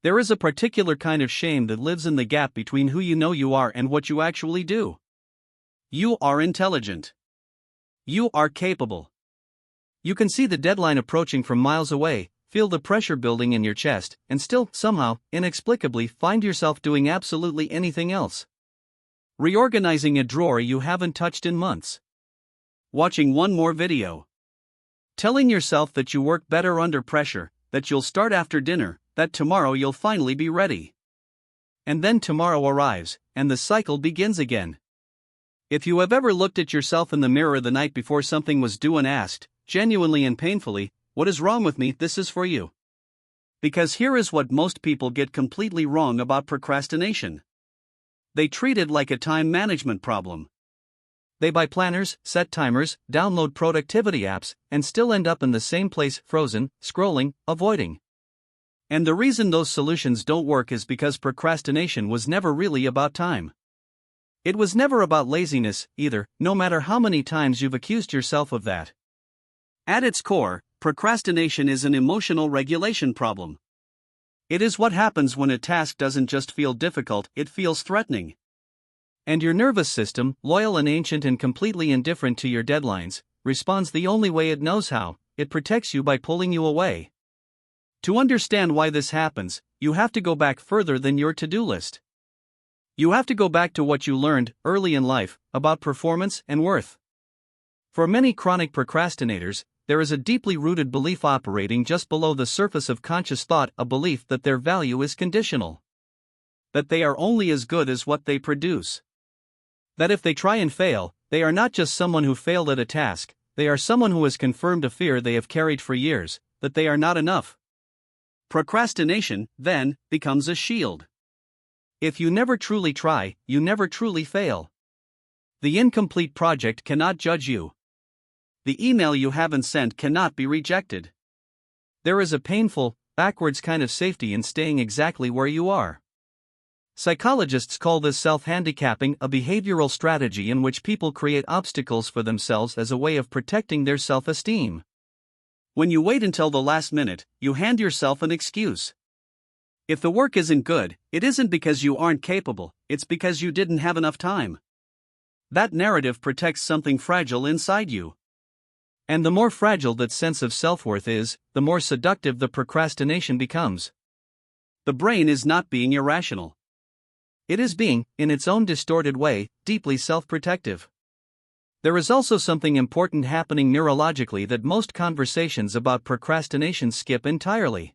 There is a particular kind of shame that lives in the gap between who you know you are and what you actually do. You are intelligent. You are capable. You can see the deadline approaching from miles away, feel the pressure building in your chest, and still, somehow, inexplicably, find yourself doing absolutely anything else. Reorganizing a drawer you haven't touched in months. Watching one more video. Telling yourself that you work better under pressure, that you'll start after dinner, that tomorrow you'll finally be ready. And then tomorrow arrives, and the cycle begins again. If you have ever looked at yourself in the mirror the night before something was due and asked, genuinely and painfully, "What is wrong with me?" this is for you. Because here is what most people get completely wrong about procrastination. They treat it like a time management problem. They buy planners, set timers, download productivity apps, and still end up in the same place, frozen, scrolling, avoiding. And the reason those solutions don't work is because procrastination was never really about time. It was never about laziness, either, no matter how many times you've accused yourself of that. At its core, procrastination is an emotional regulation problem. It is what happens when a task doesn't just feel difficult, it feels threatening. And your nervous system, loyal and ancient and completely indifferent to your deadlines, responds the only way it knows how: it protects you by pulling you away. To understand why this happens, you have to go back further than your to-do list. You have to go back to what you learned early in life about performance and worth. For many chronic procrastinators, there is a deeply rooted belief operating just below the surface of conscious thought, a belief that their value is conditional. That they are only as good as what they produce. That if they try and fail, they are not just someone who failed at a task, they are someone who has confirmed a fear they have carried for years, that they are not enough. Procrastination, then, becomes a shield. If you never truly try, you never truly fail. The incomplete project cannot judge you. The email you haven't sent cannot be rejected. There is a painful, backwards kind of safety in staying exactly where you are. Psychologists call this self-handicapping, a behavioral strategy in which people create obstacles for themselves as a way of protecting their self-esteem. When you wait until the last minute, you hand yourself an excuse. If the work isn't good, it isn't because you aren't capable, it's because you didn't have enough time. That narrative protects something fragile inside you. And the more fragile that sense of self-worth is, the more seductive the procrastination becomes. The brain is not being irrational. It is being, in its own distorted way, deeply self-protective. There is also something important happening neurologically that most conversations about procrastination skip entirely.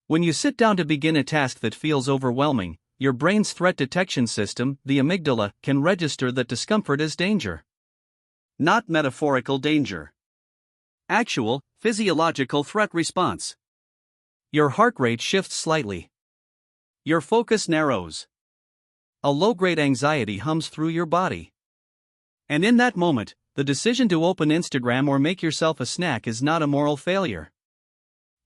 When you sit down to begin a task that feels overwhelming, your brain's threat detection system, the amygdala, can register that discomfort as danger. Not metaphorical danger. Actual, physiological threat response. Your heart rate shifts slightly. Your focus narrows. A low-grade anxiety hums through your body. And in that moment, the decision to open Instagram or make yourself a snack is not a moral failure.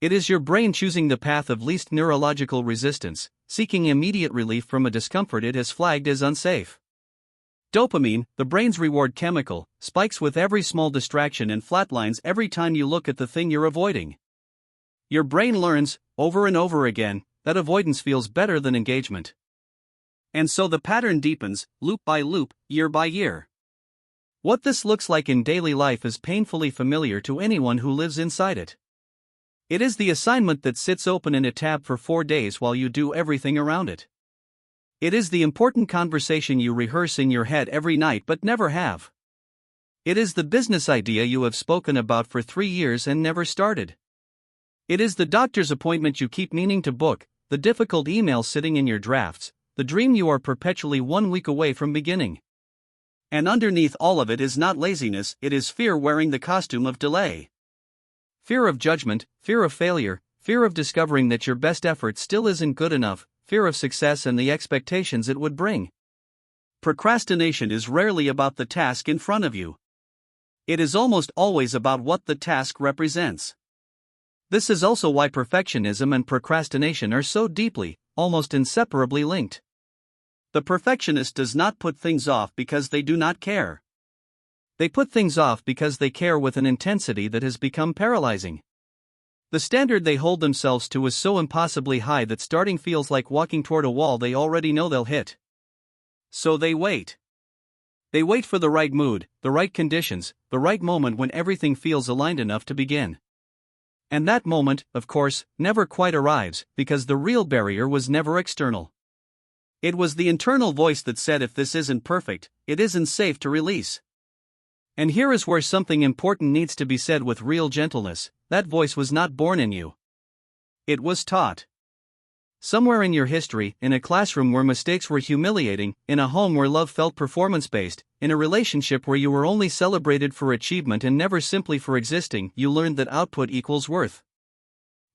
It is your brain choosing the path of least neurological resistance, seeking immediate relief from a discomfort it has flagged as unsafe. Dopamine, the brain's reward chemical, spikes with every small distraction and flatlines every time you look at the thing you're avoiding. Your brain learns, over and over again, that avoidance feels better than engagement. And so the pattern deepens, loop by loop, year by year. What this looks like in daily life is painfully familiar to anyone who lives inside it. It is the assignment that sits open in a tab for 4 days while you do everything around it. It is the important conversation you rehearse in your head every night but never have. It is the business idea you have spoken about for 3 years and never started. It is the doctor's appointment you keep meaning to book, the difficult email sitting in your drafts, the dream you are perpetually 1 week away from beginning. And underneath all of it is not laziness, it is fear wearing the costume of delay. Fear of judgment, fear of failure, fear of discovering that your best effort still isn't good enough, fear of success and the expectations it would bring. Procrastination is rarely about the task in front of you. It is almost always about what the task represents. This is also why perfectionism and procrastination are so deeply, almost inseparably linked. The perfectionist does not put things off because they do not care. They put things off because they care with an intensity that has become paralyzing. The standard they hold themselves to is so impossibly high that starting feels like walking toward a wall they already know they'll hit. So they wait. They wait for the right mood, the right conditions, the right moment when everything feels aligned enough to begin. And that moment, of course, never quite arrives, because the real barrier was never external. It was the internal voice that said if this isn't perfect, it isn't safe to release. And here is where something important needs to be said with real gentleness: that voice was not born in you. It was taught. Somewhere in your history, in a classroom where mistakes were humiliating, in a home where love felt performance-based, in a relationship where you were only celebrated for achievement and never simply for existing, you learned that output equals worth.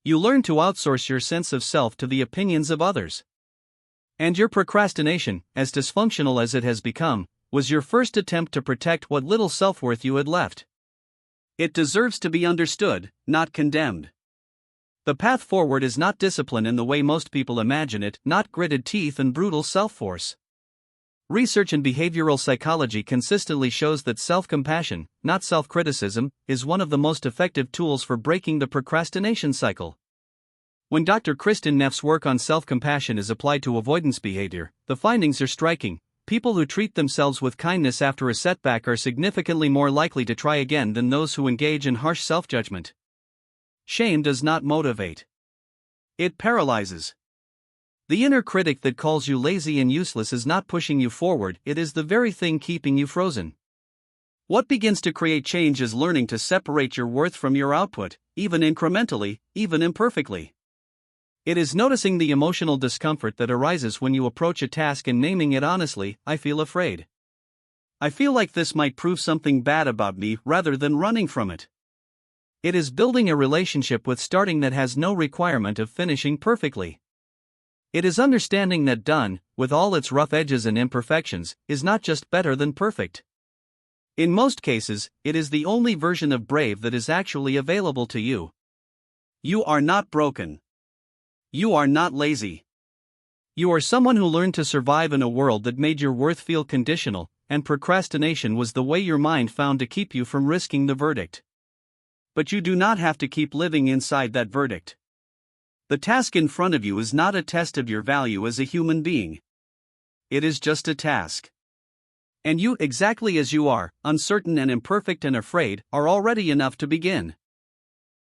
You learned to outsource your sense of self to the opinions of others. And your procrastination, as dysfunctional as it has become, was your first attempt to protect what little self-worth you had left. It deserves to be understood, not condemned. The path forward is not discipline in the way most people imagine it, not gritted teeth and brutal self-force. Research in behavioral psychology consistently shows that self-compassion, not self-criticism, is one of the most effective tools for breaking the procrastination cycle. When Dr. Kristin Neff's work on self-compassion is applied to avoidance behavior, the findings are striking. People who treat themselves with kindness after a setback are significantly more likely to try again than those who engage in harsh self-judgment. Shame does not motivate. It paralyzes. The inner critic that calls you lazy and useless is not pushing you forward, it is the very thing keeping you frozen. What begins to create change is learning to separate your worth from your output, even incrementally, even imperfectly. It is noticing the emotional discomfort that arises when you approach a task and naming it honestly: I feel afraid. I feel like this might prove something bad about me, rather than running from it. It is building a relationship with starting that has no requirement of finishing perfectly. It is understanding that done, with all its rough edges and imperfections, is not just better than perfect. In most cases, it is the only version of brave that is actually available to you. You are not broken. You are not lazy. You are someone who learned to survive in a world that made your worth feel conditional, and procrastination was the way your mind found to keep you from risking the verdict. But you do not have to keep living inside that verdict. The task in front of you is not a test of your value as a human being. It is just a task. And you, exactly as you are, uncertain and imperfect and afraid, are already enough to begin.